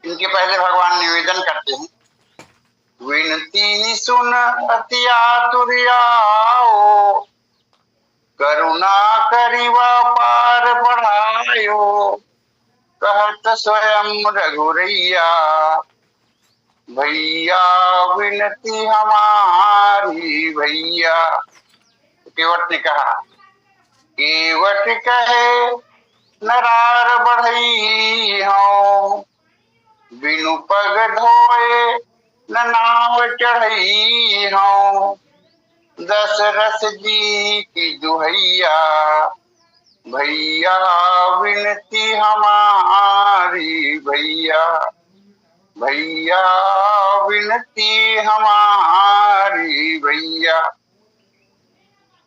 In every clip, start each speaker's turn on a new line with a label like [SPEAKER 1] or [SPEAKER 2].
[SPEAKER 1] इनके पहले भगवान निवेदन करते हैं, विनती सुन अति आतुर आओ, करुणा करिवा पार बढ़ायो, कहत स्वयं रघुरैया, भैया विनती हमारी भैया। केवट ने कहा, केवट कहे नरार बढ़ई हूँ, बिनु पग धोए न नाव चढ़ई हूँ, दशरथ जी की दुहैया, भैया विनती हमारी भैया, भैया विनती हमारी भैया।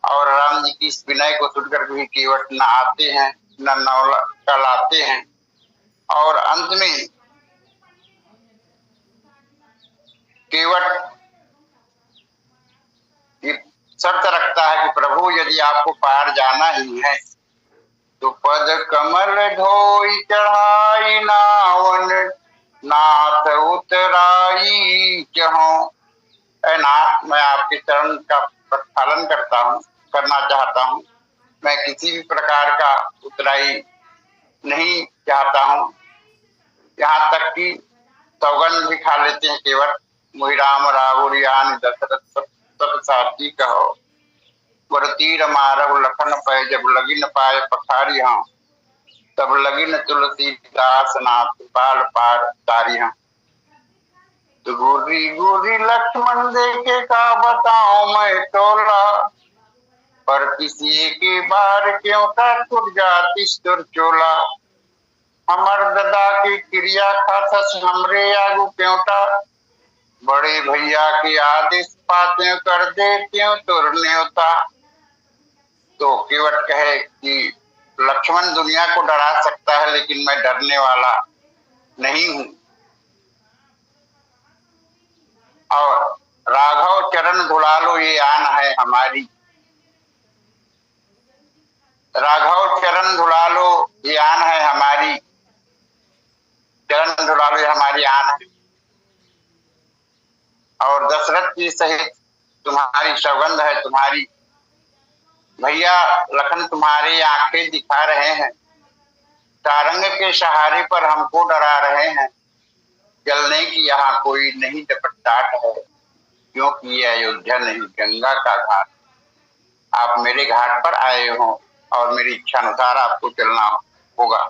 [SPEAKER 1] और राम जी की इस विनय को सुनकर भी केवट न आते हैं न नौला चलाते हैं, और अंत में केवट शर्त रखता है कि प्रभु यदि आपको पार जाना ही है तो पद कमल धोई चढ़ाई नावन, नाथ उतराई चहूं। ऐ नाथ, मैं आपके चरण का प्रक्षालन करना चाहता हूँ। मैं किसी भी प्रकार का उतराई नहीं चाहता हूँ। यहाँ तक कि सौगंध भी खा लेते हैं केवट, मुहि राम राहुरियान दशरथ सब साथी कहो, वर तीर मारहु लखन पै, जब लगी न पाए पखारी हाँ, तब लगी न तुलसीदास नाथ पाल पार तारी हाँ। तो गोरी गोरी लक्ष्मण देखे का बताऊं मैं टोला, पर किसी की बार क्यों का छूट जाती चोला, हमर ददा की क्रिया खाथस हमरे आगू क्योंटा, बड़े भैया के आदेश पाते कर दे क्यों तुर न्योता। तो केवट कहे कि लक्ष्मण दुनिया को डरा सकता है, लेकिन मैं डरने वाला नहीं हूं। और राघव चरण धुलालो ये आन है हमारी, राघव चरण धुलालो ये आन है हमारी, चरण धुलालो ये हमारी आन है। और दशरथ जी सहित तुम्हारी सौगंध है, तुम्हारी भैया लखन तुम्हारी आंखें दिखा रहे हैं, सारंग के सहारे पर हमको डरा रहे हैं, जलने की यहाँ कोई नहीं टपटाट है, क्योंकि ये अयोध्या नहीं गंगा का घाट। आप मेरे घाट पर आए हो और मेरी इच्छा अनुसार आपको चलना होगा।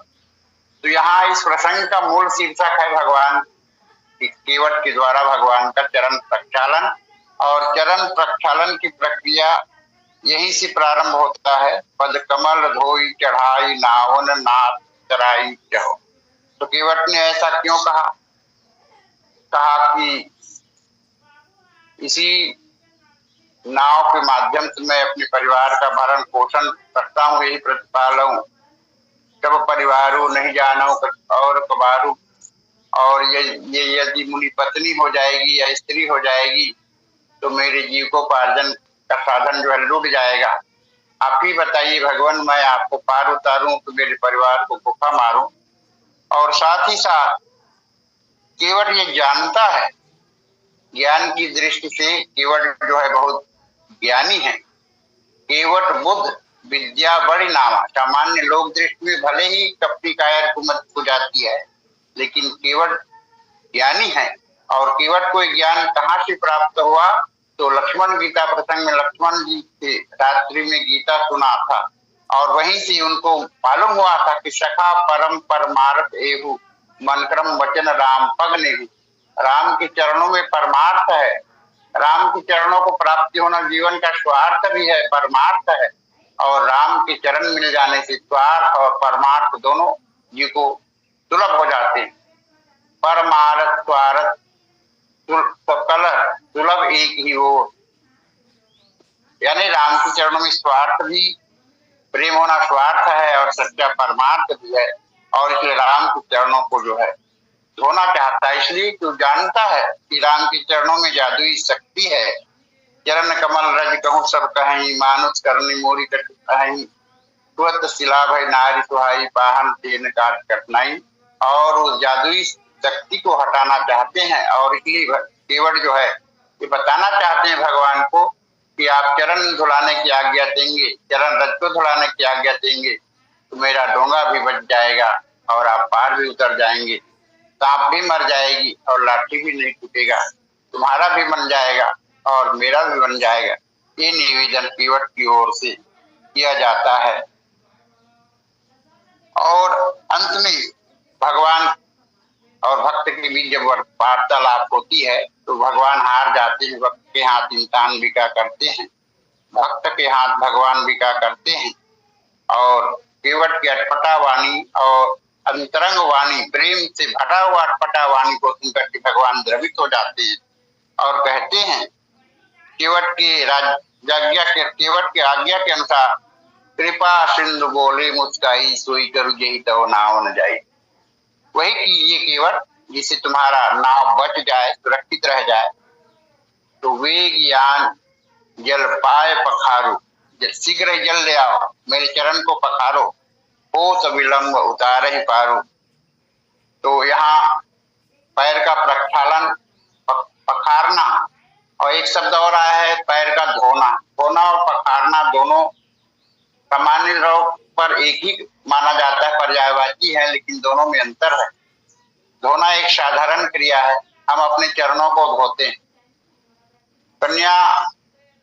[SPEAKER 1] तो यहाँ इस प्रसंग का मूल शीर्षक है भगवान केवट के द्वारा भगवान का चरण प्रक्षालन, और चरण प्रक्षालन की प्रक्रिया यहीं से प्रारंभ होता है। पद कमल धोई चढ़ाई नावन, नाथ चराई चहो। तो केवट ने ऐसा क्यों कहा? कहा कि इसी नाव के माध्यम से मैं अपने परिवार का भरण पोषण करता हूँ, यही प्रतिपालू, जब परिवारू नहीं जानो और कबारू। और ये यदि मुनि पत्नी हो जाएगी या स्त्री हो जाएगी तो मेरे जीविकोपार्जन का साधन जो है लूट जाएगा। आप ही बताइए भगवान, मैं आपको पार उतारूं तो मेरे परिवार को भूखा मारूं? और साथ ही साथ केवट ये जानता है, ज्ञान की दृष्टि से केवट जो है बहुत ज्ञानी है। केवट बुद्ध विद्या बड़ी नामा, सामान्य लोक दृष्टि में भले ही कपटी कायर कुमत हो जाती है, लेकिन केवट ज्ञानी है। और केवट को ज्ञान कहाँ से प्राप्त हुआ? तो लक्ष्मण गीता प्रसंग में लक्ष्मण जी से रात्रि में गीता सुना था, और वहीं से उनको मालूम हुआ था कि सखा परम परमार्थ एहु, मन क्रम वचन राम पग नेहु। राम के चरणों में परमार्थ है, राम के चरणों को प्राप्ति होना जीवन का स्वार्थ भी है, परमार्थ है। और राम के चरण मिल जाने से स्वार्थ और परमार्थ दोनों जी को सुलभ हो जाते हैं। परमार्थ स्वार्थ सकल सुलभ एक ही हो, यानी राम के चरणों में स्वार्थ भी, प्रेम होना स्वार्थ है और सच्चा परमार्थ भी है। और इसलिए राम के चरणों को जो है धोना चाहता है, इसलिए क्यों जानता है कि राम के चरणों में जादुई शक्ति है। चरण कमल रज कहूँ सब कहीं, मानुष करनी मोरी कहीं, तुरंत शिला भय नारी सुहाई, पाहन तेन काट कठनाई। और उस जादुई शक्ति को हटाना चाहते हैं और इसलिए केवट जो है ये बताना चाहते हैं भगवान को कि आप चरण धुलाने की आज्ञा देंगे, चरण रज को धुलाने की आज्ञा देंगे तो मेरा डोंगा भी बच जाएगा और आप पार भी उतर जाएंगे, सांप भी मर जाएगी और लाठी भी नहीं टूटेगा, तुम्हारा भी बन जाएगा और मेरा भी बन जाएगा। ये निवेदन केवट की ओर से किया जाता है। और अंत में भगवान और भक्त के बीच जब वार्तालाप होती है तो भगवान हार जाते हैं, भक्त के हाथ इंसान बिका करते हैं, भक्त के हाथ भगवान बिका करते हैं और केवट की अटपटा वाणी और अंतरंग वाणी, प्रेम से भरा हुआ अटपटा वाणी को सुनकर के भगवान द्रवित हो जाते हैं और कहते हैं केवट के आज्ञा के अनुसार कृपा सिंधु बोले मुस्काई सोई करू जही तो नाव न जाए। वही कीजिए केवट जिससे तुम्हारा नाव बच जाए, सुरक्षित रह जाए। तो वेग यान जल पाए पखारो, शीघ्र ही जल ले आओ, मेरे चरण को पखारो, हो तो विलंब उतारे ही पारो। तो यहाँ पैर का प्रक्षालन, पखारना, और एक शब्द और आया है पैर का धोना। धोना और पखारना दोनों सामान्य रूप पर एक ही माना जाता है, पर्यायवाची है, लेकिन दोनों में अंतर है। धोना एक साधारण क्रिया है, हम अपने चरणों को धोते हैं। कन्या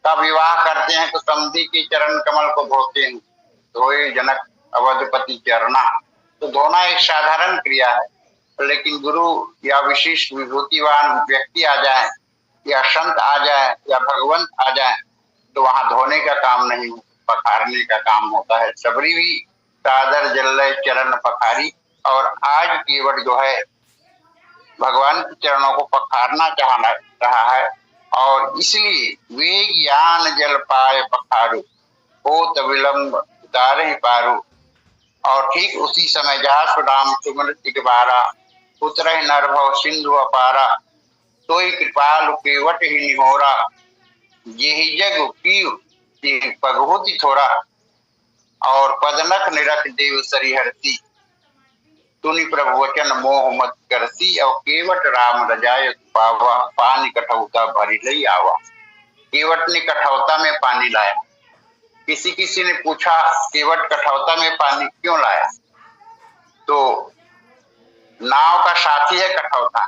[SPEAKER 1] का विवाह करते हैं तो समधी के चरण कमल को धोते हैं, धोए जनक अवधपति चरना। तो धोना एक साधारण क्रिया है, लेकिन गुरु या विशिष्ट विभूतिवान व्यक्ति आ जाए या संत आ जाए या भगवंत आ जाए तो वहां धोने का काम नहीं, पखारने का काम होता है। सबरी भी सादर जल्ले चरण पखारी, और आज केवट जो है भगवान के चरणों को पखारना चाह रहा है और इसलिए वेग यान जल पाए पखारू, हो तो विलंब उतारे ही पारू। और ठीक उसी समय जासु राम सुमर तिगबारा, उतरे नरभव सिंधु अपारा, सोई कृपालु केवट ही निहोरा, यही जग की पगहुति थोड़ा, और पदनक निरख देव सरिहरती, सुनि प्रभु वचन मोह मत करती, और केवट राम रजाय पावा, पानी कठौता भरी लई आवा। केवट ने कठौता में पानी लाया। किसी ने पूछा केवट कठौता में पानी क्यों लाया? तो नाव का साथी है कठौता।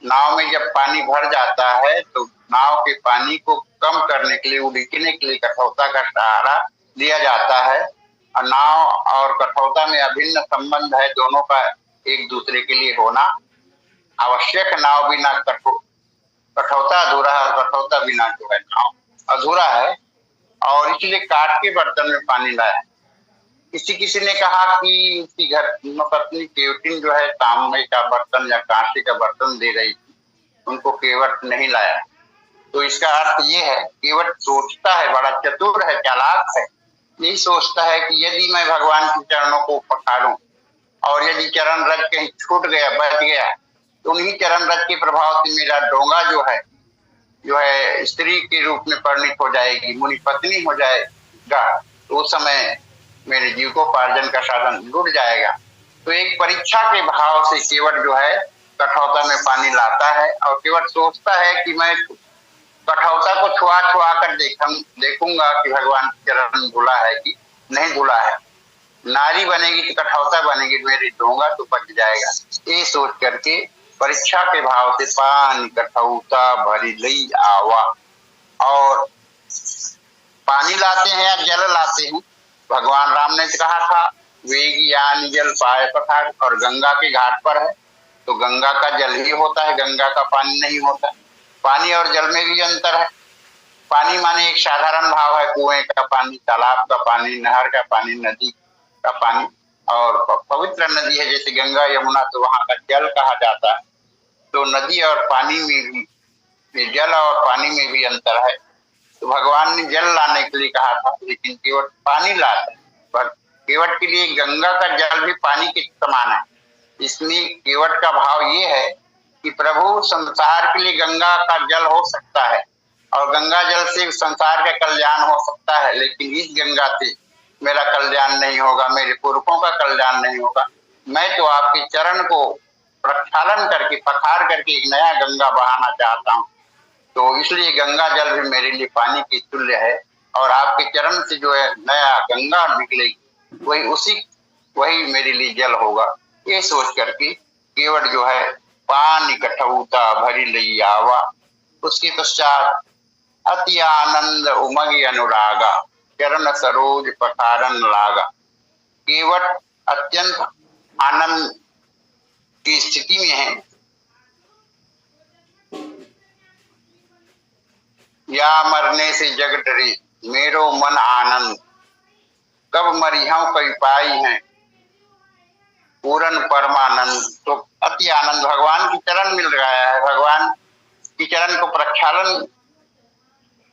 [SPEAKER 1] नाव में जब पानी भर जाता है तो नाव के पानी को कम करने के लिए, उड़ीकने के लिए कठौता का सहारा लिया जाता है। और नाव और कठौता में अभिन्न संबंध है, दोनों का एक दूसरे के लिए होना आवश्यक। नाव बिना कठौता अधूरा है और कठौता बिना जो है नाव अधूरा है, और इसलिए काट के बर्तन में पानी लाया। किसी ने कहा कि उसकी घर पत्नी केवटिन जो है तांबे का बर्तन या कांसे का बर्तन दे रही थी, उनको केवट नहीं लाया। तो इसका अर्थ ये है केवट सोचता है, बड़ा चतुर है, चालाक है। यही सोचता है कि यदि मैं भगवान के चरणों को पखारूं और यदि चरण रज कहीं छूट गया, बच गया, तो उन्हीं चरण रज के प्रभाव से मेरा डोंगा जो है स्त्री के रूप में परिणित हो जाएगी, मुनि पत्नी हो जाएगा, तो उस समय मेरे जीविकोपार्जन का साधन जुड़ जाएगा। तो एक परीक्षा के भाव से केवट जो है कठौता में पानी लाता है, और केवट सोचता है कि मैं कठौता को छुआ कर देखूंगा कि भगवान चरण धुला है कि नहीं धुला है। नारी बनेगी तो कठौता बनेगी, मेरी डोंगा तो बच जाएगा। ये सोच करके परीक्षा के भाव से पानी कठौता भरी लई आवा, और पानी लाते हैं या जल लाते हैं। भगवान राम ने कहा था वेग यान जल पाए पखार, और गंगा के घाट पर है तो गंगा का जल ही होता है, गंगा का पानी नहीं होता। पानी और जल में भी अंतर है। पानी माने एक साधारण भाव है, कुएं का पानी, तालाब का पानी, नहर का पानी, नदी का पानी, और पवित्र नदी है जैसे गंगा यमुना तो वहां का जल कहा जाता है। तो नदी और पानी में भी, जल और पानी में भी अंतर है। तो भगवान ने जल लाने के लिए कहा था, लेकिन केवट पानी लाता है। केवट के लिए गंगा का जल भी पानी के समान है। इसमें केवट का भाव ये है कि प्रभु संसार के लिए गंगा का जल हो सकता है और गंगा जल से संसार का कल्याण हो सकता है, लेकिन इस गंगा से मेरा कल्याण नहीं होगा, मेरे पुरखों का कल्याण नहीं होगा। मैं तो आपके चरण को प्रक्षालन करके पखार करके एक नया गंगा बहाना चाहता हूँ। तो इसलिए गंगा जल भी मेरे लिए पानी की तुल्य है और आपके चरण से जो है नया गंगा निकलेगी वही मेरे लिए जल होगा। ये सोच करके केवट जो है पानी कठौता भरी लई आवा। उसके पश्चात अति आनंद उमगी अनुरागा चरण सरोज पखारन लागा। केवट अत्यंत आनंद की स्थिति में है। या मरने से जग डरे मेरो मन आनंद कब मरिहं कई पाई है पूरन परमानंद। तो अति आनंद भगवान की चरण मिल रहा है, भगवान की चरण को प्रक्षालन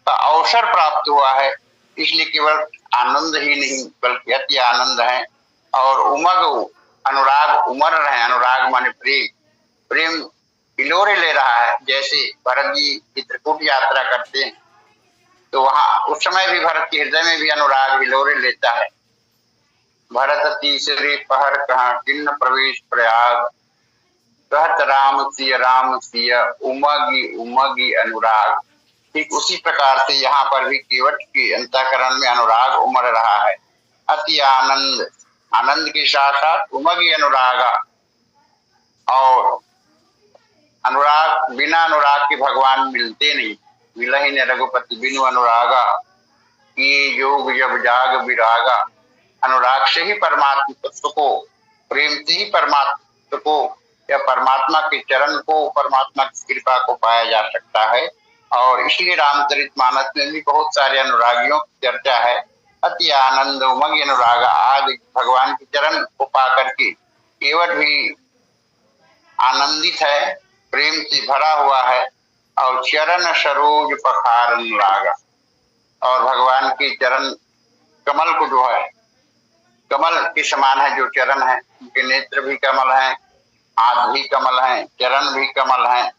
[SPEAKER 1] का अवसर प्राप्त हुआ है, इसलिए केवल आनंद ही नहीं बल्कि अति आनंद है। और उमग अनुराग उमर रहे, अनुराग माने प्रेम, प्रेम हिलोरे ले रहा है। जैसे भरत जी चित्रकूट यात्रा करते हैं तो वहां उस समय भी भरत के हृदय में भी अनुराग हिलोरे लेता है। भरत तीसरे पहर कहा किन्न प्रवेश प्रयाग कहत राम सिय उमगी उमगी अनुराग। ठीक उसी प्रकार से यहाँ पर भी केवट के अंतःकरण में अनुराग उमड़ रहा है। अति आनंद, आनंद के साथ साथ उमगी अनुरागा, और अनुराग बिना अनुराग के भगवान मिलते नहीं। मिलहि न रघुपति बिनु अनुरागा ये योग जब जाग विरागा। अनुराग से ही परमात्मा तत्व को, प्रेम से ही परमात्मा को या परमात्मा के चरण को, परमात्मा की कृपा को पाया जा सकता है। और इसलिए रामचरितमानस में भी बहुत सारे अनुरागियों की चर्चा है। अति आनंद उमग अनुराग, आज भगवान के चरण को पा करके केवट भी आनंदित है, प्रेम से भरा हुआ है। और चरण सरोज पखारन लागा, और भगवान के चरण कमल को जो है, कमल के समान है जो चरण है, उनके नेत्र भी कमल हैं, हाथ भी कमल हैं, चरण भी कमल हैं।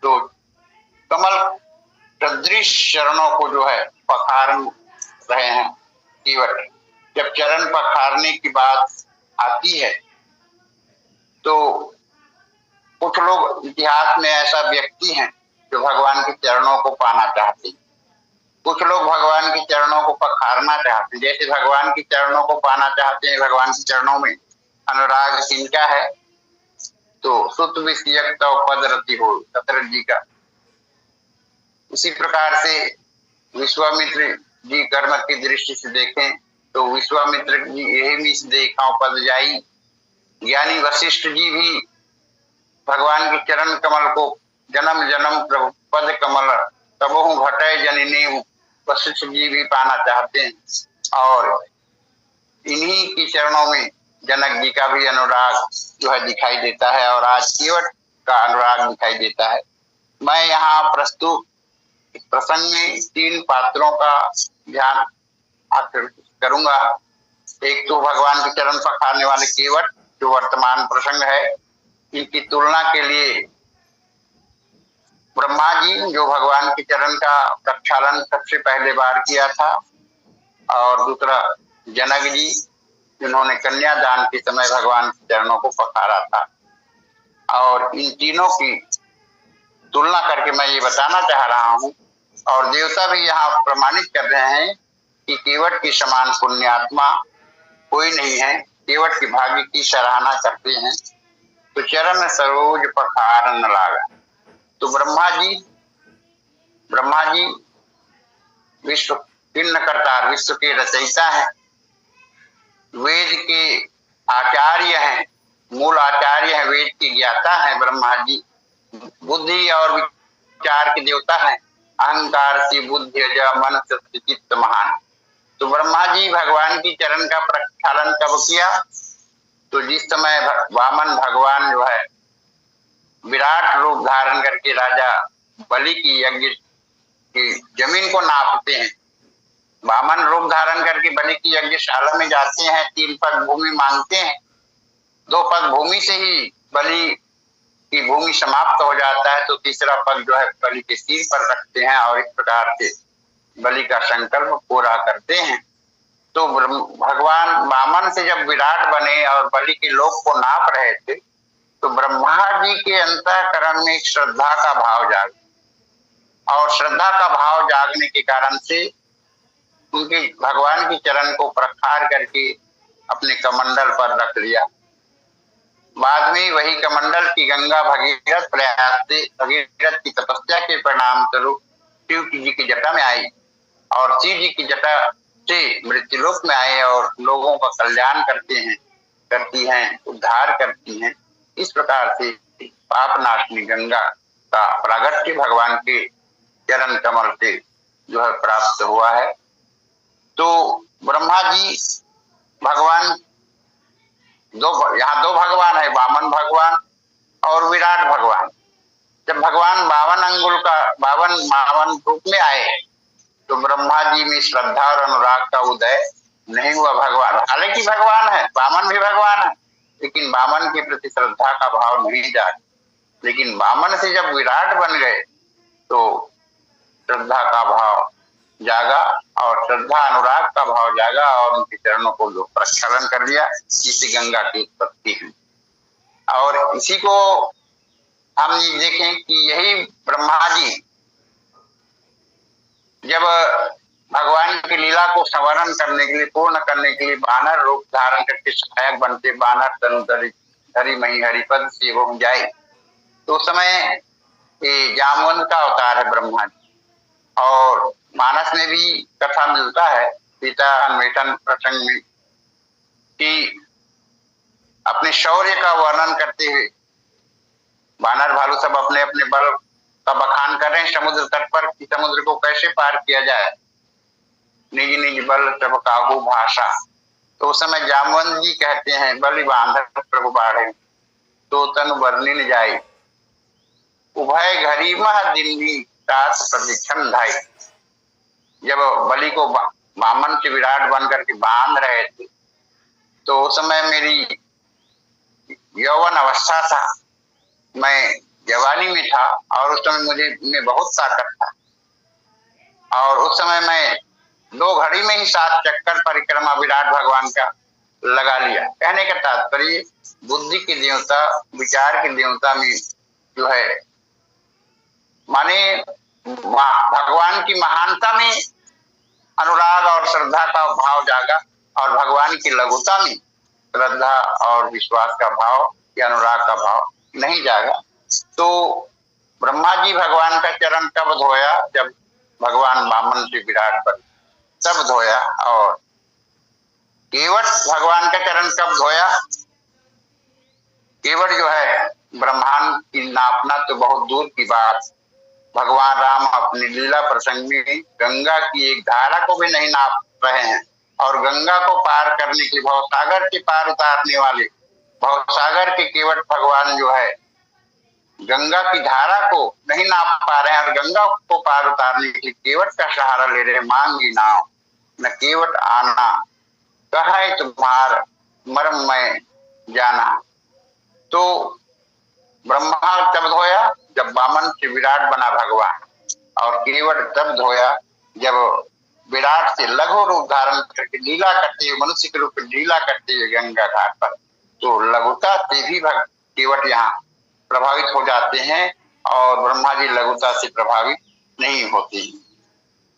[SPEAKER 1] तो कमल सदृश चरणों को जो है पखार रहे हैं केवट। जब चरण पखारने की बात आती है तो कुछ लोग इतिहास में ऐसा व्यक्ति हैं जो भगवान के चरणों को पाना चाहते हैं, कुछ लोग भगवान के चरणों को पखारना चाहते हैं। जैसे भगवान के चरणों को पाना चाहते हैं, भगवान के चरणों में अनुराग किनका है, तो सुत विषयक पद रति हो दशरथ जी का। उसी प्रकार से विश्वामित्र जी कर्म की दृष्टि से देखें तो विश्वामित्र जी यही मिस देखा पद जाई। ज्ञानी वशिष्ठ जी भी भगवान के चरण कमल को जन्म जन्म प्रभु पद कमल तबहु घटे जननी वशिष्ठ जी भी पाना चाहते हैं। और इन्हीं के चरणों में जनक जी का भी अनुराग जो है दिखाई देता है, और आज केवट का अनुराग दिखाई देता है। मैं यहाँ प्रस्तुत प्रसंग में 3 पात्रों का ध्यान करूंगा। एक तो भगवान के चरण पखारने वाले केवट जो वर्तमान प्रसंग है, इनकी तुलना के लिए ब्रह्मा जी जो भगवान के चरण का प्रक्षालन सबसे पहले बार किया था, और दूसरा जनक जी जिन्होंने कन्यादान के समय भगवान के चरणों को पखारा था। और इन तीनों की तुलना करके मैं ये बताना चाह रहा हूँ, और देवता भी यहाँ प्रमाणित कर रहे हैं कि केवट के समान पुण्यात्मा कोई नहीं है। केवट के भाग्य की सराहना करते हैं। तो चरण सरोज पखारन लागा। तो ब्रह्मा जी विश्व किन्न करतार, विश्व के रचयिता है, वेद के आचार्य हैं, मूल आचार्य है, वेद के ज्ञाता है ब्रह्मा जी। बुद्धि और विचार के देवता है, अहंकार से बुद्धि मन से चित्त महान। तो ब्रह्मा जी भगवान की चरण का प्रक्षालन कब किया, तो जिस समय वामन भगवान जो है विराट रूप धारण करके राजा बलि की यज्ञ की जमीन को नापते हैं। वामन रूप धारण करके बलि की यज्ञशाला में जाते हैं, 3 पग भूमि मांगते हैं। 2 पग भूमि से ही बलि की भूमि समाप्त हो जाता है, तो तीसरा पग जो है बलि के सिर पर रखते हैं, और इस प्रकार से बलि का संकल्प पूरा करते हैं। तो भगवान वामन से जब विराट बने और बलि के लोक को नाप रहे थे, तो ब्रह्मा जी के अंतःकरण में एक श्रद्धा का भाव जागा और श्रद्धा का भाव जागने के कारण से उनके भगवान के चरण को प्रखार करके अपने कमंडल पर रख लिया। बाद में वही कमंडल की गंगा भगीरथ प्रयास से, भगीरथ की तपस्या के परिणाम स्वरूप शिव जी की जटा में आई और शिव जी की जटा से मृत्युलोक में आए और लोगों का कल्याण करती हैं, उद्धार करती हैं। इस प्रकार से पाप नाशनी गंगा का प्रागट्य भगवान के चरण कमल से जो है प्राप्त हुआ है। तो ब्रह्मा जी भगवान यहाँ दो भगवान है, वामन भगवान और विराट भगवान। जब भगवान 52 रूप में आए तो ब्रह्मा जी में श्रद्धा और अनुराग का उदय नहीं हुआ। भगवान हालांकि भगवान है, वामन भी भगवान है, लेकिन वामन के प्रति श्रद्धा का भाव नहीं जागा। लेकिन वामन से जब विराट बन गए तो श्रद्धा का भाव जागा और श्रद्धा अनुराग का भाव जागा और उनके चरणों को जो प्रक्षालन कर दिया, जिससे गंगा की उत्पत्ति हुई। और इसी को हम देखें कि यही ब्रह्मा जी जब भगवान की लीला को संवरण करने के लिए, पूर्ण करने के लिए वानर रूप धारण करके सहायक बनते, वानर तनुधरी मही हरिपद से वो जाए, तो उस समय जामवंत का अवतार है ब्रह्मा जी। और मानस में भी कथा मिलता है सीता अन्वेषण प्रसंग में कि अपने शौर्य का वर्णन करते हुए वानर भालू सब अपने अपने बल का बखान कर रहे हैं समुद्र तट पर कि समुद्र को कैसे पार किया जाए, निज निज बल सब काहू भाषा। तो उस समय जामवंत जी कहते हैं, बलि बांधर प्रभु बाढ़े तो तनु वर्णिन जाए, उभय घड़ी मह दिन भी रात प्रदीक्षण ढाई। जब बलि को वामन से विराट बन करके बांध रहे थे तो उस समय मेरी यौवन अवस्था था, मैं जवानी में था और उस समय मैं बहुत ताकत था और उस समय मैं 2 घड़ी में ही 7 चक्कर परिक्रमा विराट भगवान का लगा लिया। कहने का तात्पर्य बुद्धि के देवता, विचार के देवता में जो है माने भगवान की महानता में अनुराग और श्रद्धा का भाव जागा और भगवान की लघुता में श्रद्धा और विश्वास का भाव या अनुराग का भाव नहीं जागा। तो ब्रह्मा जी भगवान का चरण कब धोया? जब भगवान वामन से विराट बने तब धोया। और केवट भगवान का चरण कब धोया? केवट जो है ब्रह्मांड की नापना तो बहुत दूर की बात, भगवान राम अपनी लीला प्रसंग में गंगा की एक धारा को भी नहीं नाप रहे हैं और गंगा को पार करने के भवसागर के पार उतारने वाले भवसागर के केवट भगवान जो है गंगा की धारा को नहीं नाप पा रहे हैं और गंगा को पार उतारने के लिए केवट का सहारा ले रहे। मांगी नाव न केवट आना, कहे तुम्हार मर्म में जाना। तो ब्रह्मा तब धोया जब वामन से विराट बना भगवान, और केवट तब धोया जब विराट से लघु रूप धारण करके लीला करते हुए, मनुष्य के रूप में लीला करते हुए गंगा घाट पर, तो लघुता से भी केवट यहाँ प्रभावित हो जाते हैं और ब्रह्मा जी लघुता से प्रभावित नहीं होते।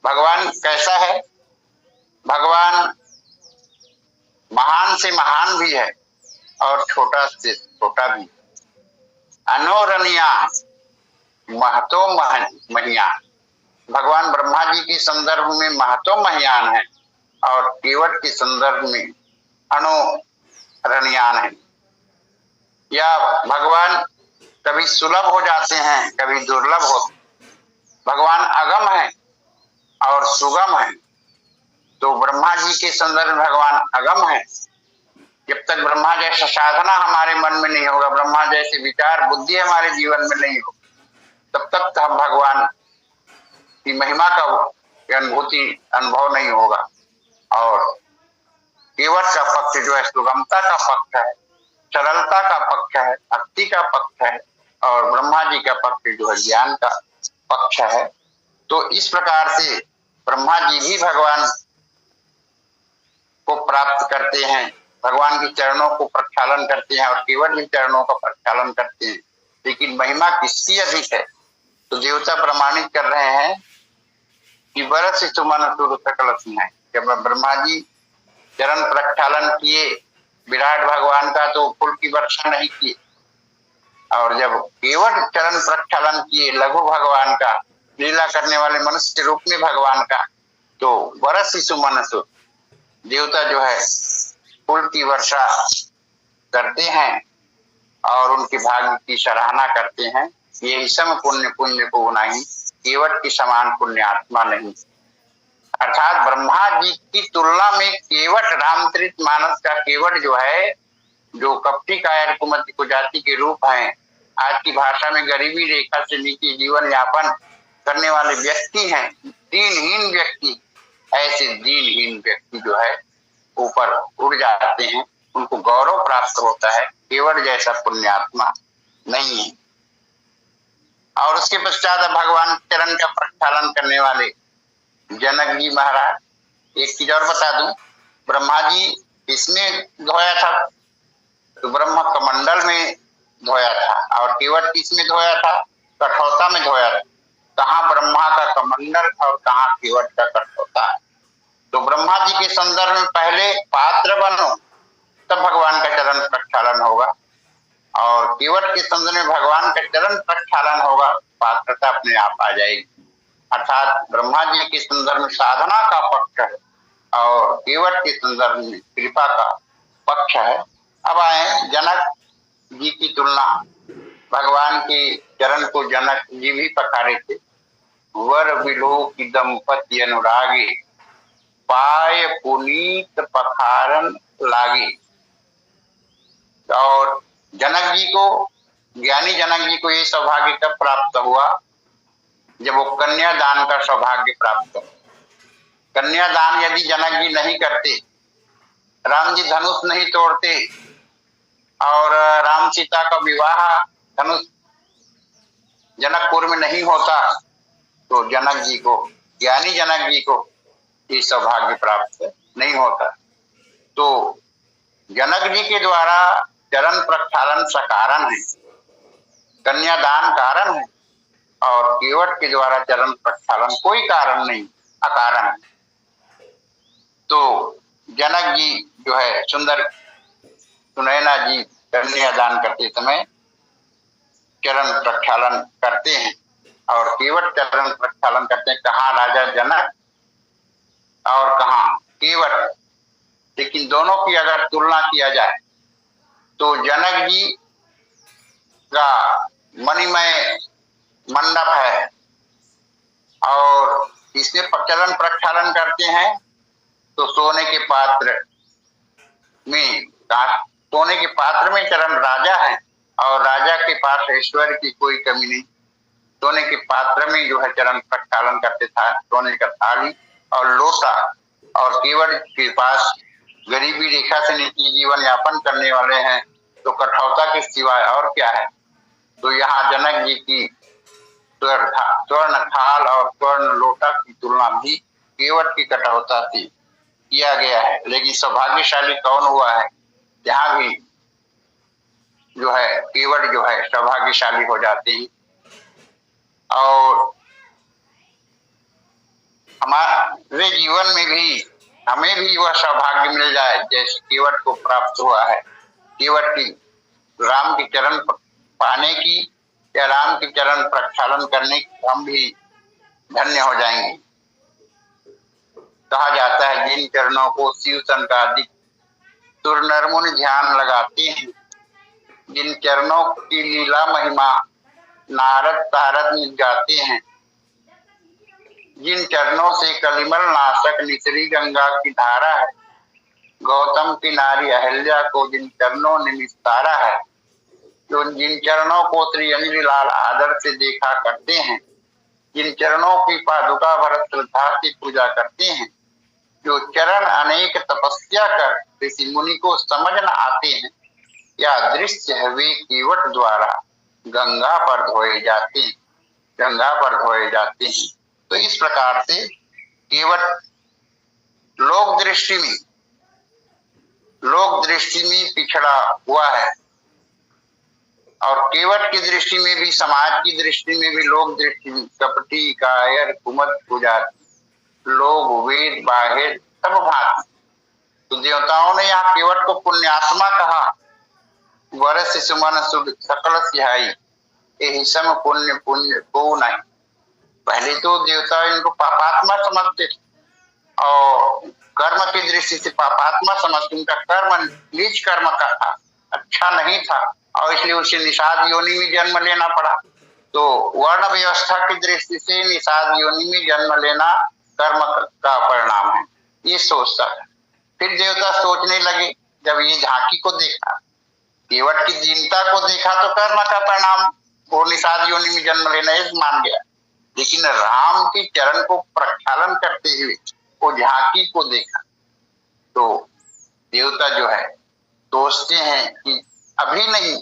[SPEAKER 1] भगवान कैसा है? भगवान महान से महान भी है और छोटा से छोटा भी। अनोरणीया महतो महियान, भगवान ब्रह्मा जी के संदर्भ में महतो महियान है और केवट के संदर्भ में अणोरणीयान है। या भगवान कभी सुलभ हो जाते हैं, कभी दुर्लभ होते। भगवान अगम है और सुगम है, तो ब्रह्मा जी के संदर्भ में भगवान अगम है। जब तक ब्रह्मा जैसा साधना हमारे मन में नहीं होगा, ब्रह्मा जैसे विचार बुद्धि हमारे जीवन में नहीं हो, तब तक हम भगवान की महिमा का अनुभव नहीं होगा। और केवट का पक्ष जो है सुगमता का पक्ष है, सरलता का पक्ष है, भक्ति का पक्ष है, और ब्रह्मा जी का पक्ष जो है ज्ञान का पक्ष है। तो इस प्रकार से ब्रह्मा जी भी भगवान को प्राप्त करते हैं, भगवान के चरणों को प्रक्षालन करते हैं और केवट जी चरणों का प्रक्षालन करते हैं। लेकिन महिमा किसकी अधिक है? तो देवता प्रमाणित कर रहे हैं कि बरस सुमन सुर सकल सुनाए। जब ब्रह्मा जी चरण प्रक्षालन किए विराट भगवान का तो फूल की वर्षा नहीं किए, और जब केवट चरण प्रक्षालन किए लघु भगवान का, लीला करने वाले मनुष्य के रूप में भगवान का, तो बरस सुमन सुर देवता जो है फूल की वर्षा करते हैं और उनके भाग्य की सराहना करते हैं। ये सम पुण्य पुण्य को नहीं, केवट की समान पुण्य आत्मा नहीं। अर्थात ब्रह्मा जी की तुलना में केवट, रामचरित मानस का केवट जो है, जो कपटी कायर कुमति को जाति के रूप हैं, आज की भाषा में गरीबी रेखा से नीचे जीवन यापन करने वाले व्यक्ति हैं, दीनहीन व्यक्ति, ऐसे दीनहीन व्यक्ति जो है ऊपर उड़ जाते हैं, उनको गौरव प्राप्त होता है। केवट जैसा पुण्यात्मा नहीं है। और उसके पश्चात भगवान चरण का प्रक्षालन करने वाले जनक जी महाराज, एक चीज और बता दूं, ब्रह्मा जी इसमें धोया था तो ब्रह्म कमंडल में धोया था, और केवट किसमें धोया था? कठौता में धोया था। कहाँ ब्रह्मा का कमंडल और कहाँ केवट का कठौता? तो ब्रह्मा जी के संदर्भ में पहले पात्र बनो तब भगवान का चरण प्रक्षालन होगा, और केवट के संदर्भ में भगवान का चरण प्रक्षालन होगा, पात्रता अपने आप आ जाएगी। अर्थात ब्रह्मा जी के संदर्भ में साधना का पक्ष है और केवट के संदर्भ में कृपा का पक्ष है। अब आए जनक जी की तुलना, भगवान के चरण को जनक जी भी पखारे थे। वर बिलो की दंपति अनुरागे, पाय पुनीत पखारन लागे। और जनक जी को, ज्ञानी जनक जी को ये सौभाग्य कब प्राप्त हुआ? जब वो कन्यादान का सौभाग्य प्राप्त हो। कन्यादान यदि जनक जी नहीं करते, राम जी धनुष नहीं तोड़ते और राम सीता का विवाह धनुष जनकपुर में नहीं होता, तो जनक जी को, ज्ञानी जनक जी को ये सौभाग्य प्राप्त नहीं होता। तो जनक जी के द्वारा चरण प्रक्षालन सकारण है, कन्यादान कारण है, और केवट के द्वारा चरण प्रक्षालन कोई कारण नहीं, अकारण है। तो जनक जी जो है सुंदर सुनैना जी कन्यादान करते समय चरण प्रक्षालन करते हैं और केवट चरण प्रक्षालन करते हैं। कहाँ राजा जनक और कहाँ केवट। लेकिन दोनों की अगर तुलना किया जाए तो जनक जी का मणिमय मंडप है और इसमें चरण प्रक्षालन करते हैं तो सोने के पात्र में, सोने के पात्र में चरण राजा है और राजा के पास ऐश्वर्य की कोई कमी नहीं। सोने के पात्र में जो है चरण प्रक्षालन करते था, सोने का थाली और लोटा, और केवट के पास गरीबी रेखा से नीचे जीवन यापन करने वाले हैं, तो कठौता के सिवाय और क्या है? तो यहाँ जनक जी की स्वर्ण थाल और स्वर्ण लोटा की तुलना भी केवट की कठौता से किया गया है। लेकिन सौभाग्यशाली कौन हुआ है? यहाँ भी जो है केवट जो है सौभाग्यशाली हो जाते हैं, और हमारे जीवन में भी हमें भी वह सौभाग्य मिल जाए जैसे केवट को प्राप्त हुआ है। केवट की राम के चरण पाने की या राम के चरण प्रक्षालन करने की हम भी धन्य हो जाएंगे। कहा जाता है जिन चरणों को शिव संकादिक सुर नर मुनि ध्यान लगाते हैं, जिन चरणों की लीला महिमा नारद तारद गाते हैं, जिन चरणों से कलिमल नाशक निचरी गंगा की धारा है, गौतम की नारी अहल्या को जिन चरणों ने निस्तारा है, जो जिन चरणों को श्री अनिल लाल आदर से देखा करते हैं, जिन चरणों की पादुका भरत श्रद्धा की पूजा करते हैं, जो चरण अनेक तपस्या कर ऋषि मुनि को समझ न आते हैं, या दृश्य है वे केवट द्वारा गंगा पर धोए जाते हैं, गंगा पर धोए जाते हैं। तो इस प्रकार से केवट लोक दृष्टि में पिछड़ा हुआ है, और केवट की दृष्टि में भी, समाज की दृष्टि में भी, लोक दृष्टि में कपटी, कायर, कुमत, पुजारी, लोग, वेद, बाहिर, सब भांति। तो देवताओं ने यहाँ केवट को पुण्यात्मा कहा। वर्ष सुमन सुध सकल सिहाई, यही सम पुण्य पुण्य को नहीं। पहले तो देवता इनको पापात्मा समझते थे और कर्म की दृष्टि से पापात्मा समझते, उनका कर्म नीच कर्म का था, अच्छा नहीं था, और इसलिए उसे निषाद योनि में जन्म लेना पड़ा। तो वर्ण व्यवस्था की दृष्टि से निषाद योनि में जन्म लेना कर्म का परिणाम है, ये सोचता था। फिर देवता सोचने लगे, जब ये झांकी को देखा, केवट की दीनता को देखा, तो कर्म का परिणाम वो निषाद योनि में जन्म लेना एक मान गया। लेकिन राम के चरण को प्रक्षालन करते हुए वो झांकी को देखा, तो देवता जो है सोचते हैं कि अभी नहीं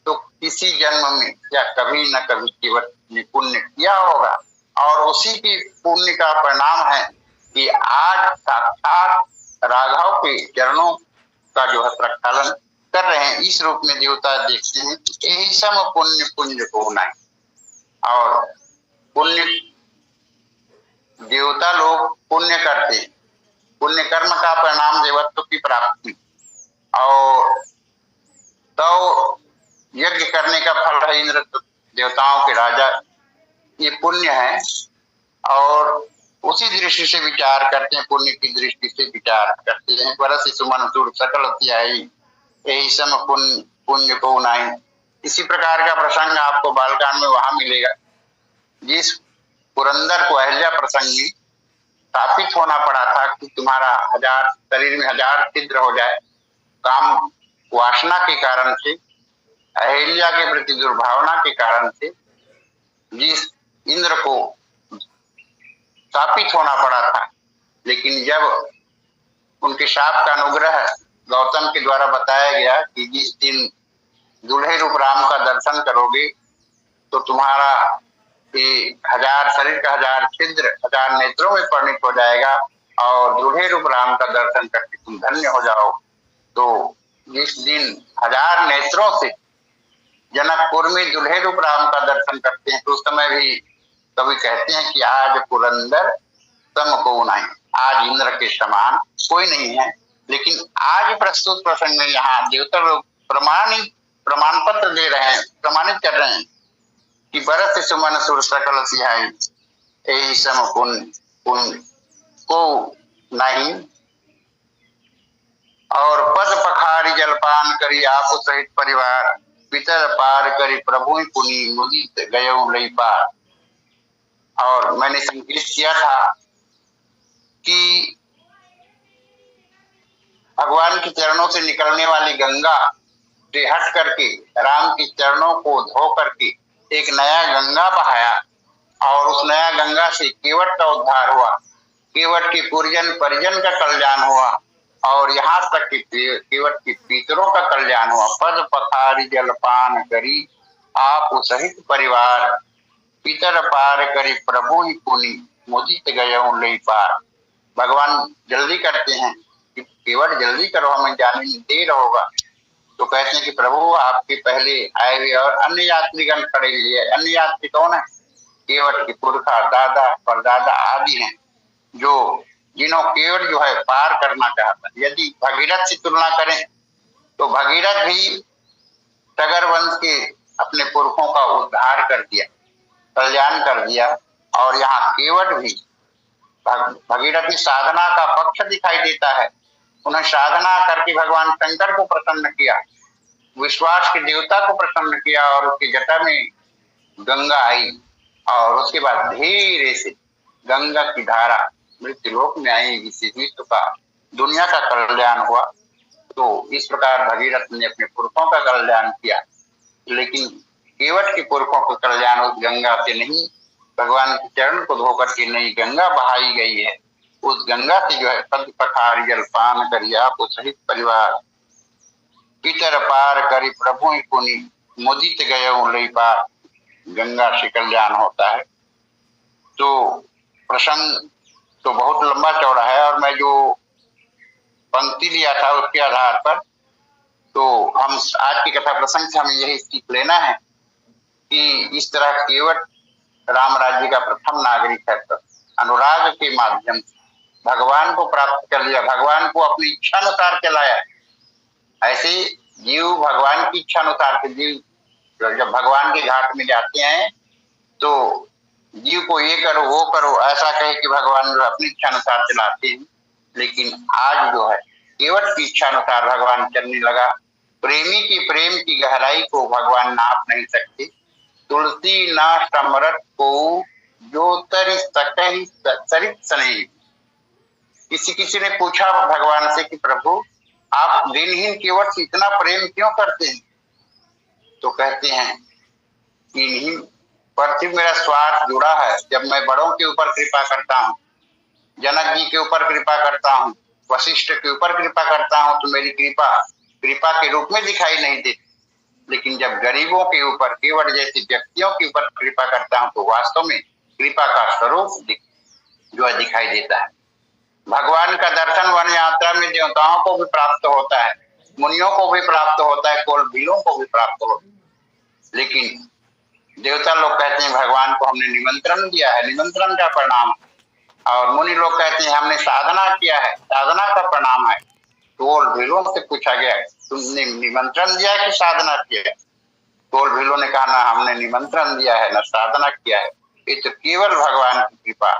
[SPEAKER 1] तो किसी जन्म में या कभी न कभी केवट ने पुण्य किया होगा, और उसी की पुण्य का परिणाम है कि आज साक्षात राघव के चरणों का जो है प्रक्षालन कर रहे हैं। इस रूप में देवता देखते हैं कि यही सम पुण्य पुण्य को होना है। और पुण्य, देवता लोग पुण्य करते, पुण्य कर्म का परिणाम देवत्व की प्राप्ति, और तो यज्ञ करने का फल है इंद्र, देवताओं के राजा, ये पुण्य है। और उसी दृष्टि से विचार करते हैं, पुण्य की दृष्टि से विचार करते हैं। वर्ष सुमन सुर सकल सिहाई, यही सम पुण्य पुण्य को नहीं। इसी प्रकार का प्रसंग आपको बालकांड में वहां मिलेगा, जिस पुरंदर को अहिल्या प्रसंग में स्थापित होना पड़ा था कि तुम्हारा शरीर में 1000 छिद्र हो जाए, काम वासना के कारण से, अहिल्या के प्रति दुर्भावना के कारण से, जिस इंद्र को स्थापित होना पड़ा था। लेकिन जब उनके शाप का अनुग्रह गौतम के द्वारा बताया गया कि जिस दिन दूल्हे रूप राम का दर्शन करोगे तो तुम्हारा ये 1000 शरीर का 1000 छिद्र 1000 नेत्रों में परिणित हो जाएगा, और दूल्हे रूप राम का दर्शन करके तुम धन्य हो जाओ। तो जिस दिन 1000 नेत्रों से जनकपुर में दूल्हे रूप राम का दर्शन करते हैं, तो उस समय भी कभी कहते हैं कि आज पुरंदर सम को नहीं, आज इंद्र के समान कोई नहीं है। लेकिन आज प्रस्तुत प्रसंग में यहाँ देवता लोग प्रमाण पत्र दे रहे हैं, प्रमाणित कर रहे हैं कि बरस सुमन सुर सकल सिहाई, यही सम पुण्य को नहीं। और पद पखारी जलपान करी आप सहित परिवार, पितर पार करी प्रभु पुनि मुदित गयो लई पार। और मैंने संकेत किया था कि भगवान के चरणों से निकलने वाली गंगा से हट करके राम के चरणों को धो करके एक नया गंगा बहाया, और उस नया गंगा से केवट का उद्धार हुआ, केवट के पुरजन परिजन का कल्याण हुआ, और यहाँ तक कि केवट के पितरों का कल्याण हुआ। पद पथारी जलपान करी आप सहित परिवार, पितर पार करी प्रभु ही पुनि मुदित गयो लई पार। भगवान जल्दी करते हैं कि केवट जल्दी करो, हमें जाने में देर होगा। तो कहते हैं कि प्रभु आपके पहले आए हुए और अन्य यात्रीगण खड़े हुए। अन्य यात्री कौन है? केवट के पुरखा, दादा परदादा आदि हैं, जो जिन्हों केवट जो है पार करना चाहता है। यदि भगीरथ से तुलना करें तो भगीरथ भी टगर वंश के अपने पुरखों का उद्धार कर दिया, कल्याण कर दिया, और यहाँ केवट भी भगीरथ की साधना का पक्ष दिखाई देता है। उन्हें साधना करके भगवान शंकर को प्रसन्न किया, विश्वास के देवता को प्रसन्न किया, और उसकी जटा में गंगा आई, और उसके बाद धीरे से गंगा की धारा मृत्युलोक में आई, जिससे विश्व का दुनिया का कल्याण हुआ। तो इस प्रकार भगीरथ ने अपने पुरखों का कल्याण किया, लेकिन केवट के पुरखों का कल्याण उस गंगा से नहीं, भगवान के चरण को धोकर के नई गंगा बहाई गई है। उस गंगा से जो है पद पखार जलपान करी आप सहित परिवार, पितर पार करी प्रभु ही पुनि मुदित गयो लई पार। गंगा से कल्याण होता है। तो प्रसंग तो बहुत लंबा चौड़ा है, और मैं जो पंक्ति लिया था उसके आधार पर तो हम आज की कथा प्रसंग से हमें यही सीख लेना है कि इस तरह केवट राम राज्य का प्रथम नागरिक है, तो अनुराग के माध्यम से भगवान को प्राप्त कर लिया, भगवान को अपनी इच्छा अनुसार चलाया। ऐसे जीव भगवान की इच्छा अनुसार के जीव जब भगवान के घाट में जाते हैं तो जीव को ये करो वो करो ऐसा कहे कि भगवान अपनी इच्छा अनुसार चलाते हैं। लेकिन आज जो है केवट की इच्छा अनुसार भगवान चलने लगा। प्रेमी की प्रेम की गहराई को भगवान नाप नहीं सकते। तुलसी ना समरत को जो तरि सकहि सरित सने। किसी ने पूछा भगवान से कि प्रभु आप दिनहीन केवट से इतना प्रेम क्यों करते हैं? तो कहते हैं कि नहीं, पृथ्वी मेरा स्वार्थ जुड़ा है। जब मैं बड़ों के ऊपर कृपा करता हूँ, जनक जी के ऊपर कृपा करता हूँ, वशिष्ठ के ऊपर कृपा करता हूँ, तो मेरी कृपा के रूप में दिखाई नहीं देती। लेकिन जब गरीबों के ऊपर, केवट जैसे व्यक्तियों के ऊपर कृपा करता हूँ तो वास्तव में कृपा का स्वरूप जो है दिखाई देता है। भगवान का दर्शन वन यात्रा में देवताओं को भी प्राप्त होता है, मुनियों को भी प्राप्त होता है, कोलभीलों को भी प्राप्त होता है। लेकिन देवता लोग कहते हैं भगवान को हमने निमंत्रण दिया है, निमंत्रण का प्रणाम। और मुनि लोग कहते हैं हमने साधना किया है, साधना का प्रणाम है। कोलभीलों से पूछा गया तुमने निमंत्रण दिया कि साधना किया है? कोलभीलों ने कहा ना हमने निमंत्रण दिया है ना साधना किया है। ये तो केवल भगवान की कृपा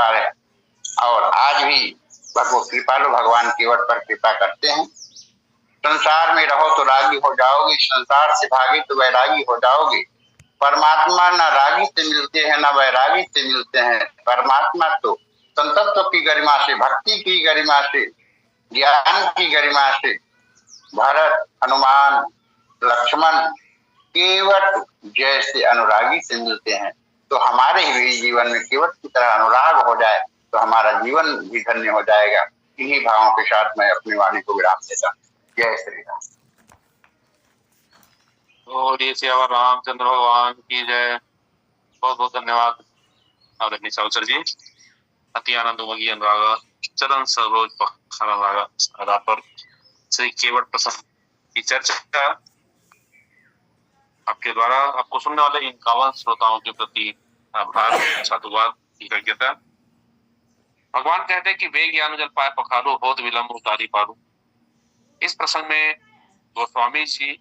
[SPEAKER 1] है। और आज भी कृपालु भगवान केवट पर कृपा करते हैं। संसार में रहो तो रागी हो जाओगे, संसार से भागे तो वैरागी हो जाओगे। परमात्मा न रागी से मिलते हैं न वैरागी से मिलते हैं। परमात्मा तो संतत्व की गरिमा से, भक्ति की गरिमा से, ज्ञान की गरिमा से भरत, हनुमान, लक्ष्मण, केवट जैसे अनुरागी से मिलते हैं। तो हमारे भी जीवन में केवट की तरह अनुराग हो जाए तो हमारा जीवन भी धन्य हो जाएगा। इन्हीं भावों के साथ मैं अपनी वाणी को विराम देता हूँ। जय श्री राम।
[SPEAKER 2] और ये सियावर रामचंद्र भगवान की जय। बहुत बहुत धन्यवाद आदरणीय सावसर जी। अति आनंदमयी अनुराग चरण सरोज पखारा रागा पर श्री केवट प्रसंग की चर्चा आपके द्वारा आपको सुनने वाले 51 श्रोताओं के प्रति आभार, साधुवाद, कृतज्ञता। भगवान कहते हैं कि वेग ज्ञान जल पाए पखारो, होत विलंब उतारी पारू। इस प्रसंग में गोस्वामी जी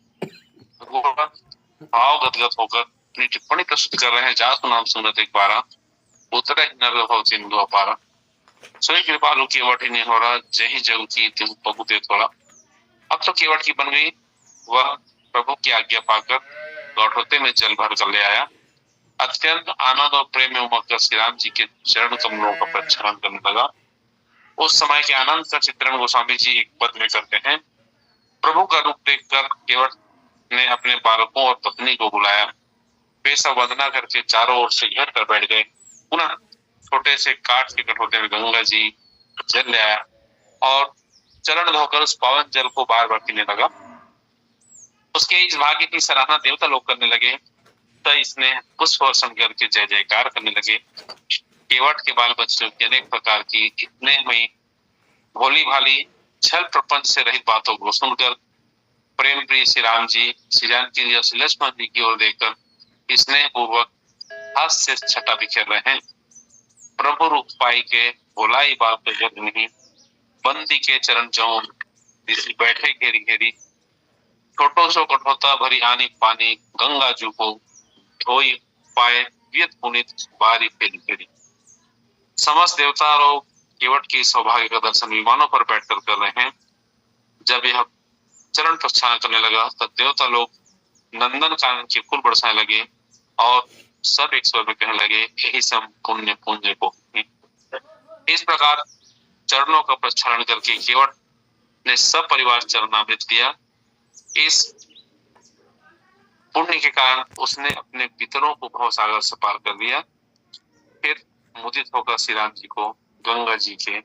[SPEAKER 2] भाव गदगद होकर अपनी टिप्पणी प्रस्तुत कर रहे हैं। जात नाम सुनत एक बारा, उतरे नर सिंधु अपारा। सोई कृपालु केवट ही नहीं हो रहा, जही जग की तिहु पगुते थोड़ा। अब तो केवट की बन गई। वह प्रभु की आज्ञा पाकर लौटोते में जल भर कर ले आया। अत्यंत आनंद और प्रेम में उमगकर श्री राम जी के चरण कमलों का प्रक्षालन करने लगा। उस समय के आनंद का चित्रण गोस्वामी जी एक पद में करते हैं। प्रभु का रूप देखकर केवट ने अपने बालकों और पत्नी को बुलाया। वे सब वंदना करके चारों ओर से घेर कर बैठ गए। पुनः छोटे से काठ के कटोरे में गंगा जी जल ले आया और चरण धोकर उस पावन जल को बार बार पीने लगा। उसके इस भाग्य की सराहना देवता लोग करने लगे। तो इसने पुष्प वर्षण करके जय जयकार करने लगे। केवट के बाल बच्चों की अनेक प्रकार की इतने में भोली भाली छल प्रपंच से रहित बातों को सुनकर प्रेम प्रिय श्री राम जी, श्री जानकी जी और श्री लक्ष्मण जी की ओर देखकर स्नेह पूर्वक हास्य से छटा बिखेर रहे हैं। प्रभु रूप पाई के भोलाई बाल पे जग नहीं, बंदी के चरण जौन बैठे घेरी घेरी। छोटो सो कठोता भरी आनी पानी, गंगा जू को धोई पाए व्यत पुनित बारी फेरी फेरी। समस्त देवता लोग केवट के सौभाग्य का दर्शन विमानों पर बैठकर कर रहे हैं। जब यह चरण प्रस्थान करने लगा तब देवता लोग नंदन कानन के फूल बरसाने लगे और सब एक स्वर में कहने लगे यही सम पुण्य पुंज को। इस प्रकार चरणों का प्रक्षालन करके केवट ने सब परिवार चरणामृत दिया। इस पुण्य के कारण उसने अपने पितरों को भवसागर से पार कर दिया। फिर मुदित होकर श्री राम जी को गंगा जी के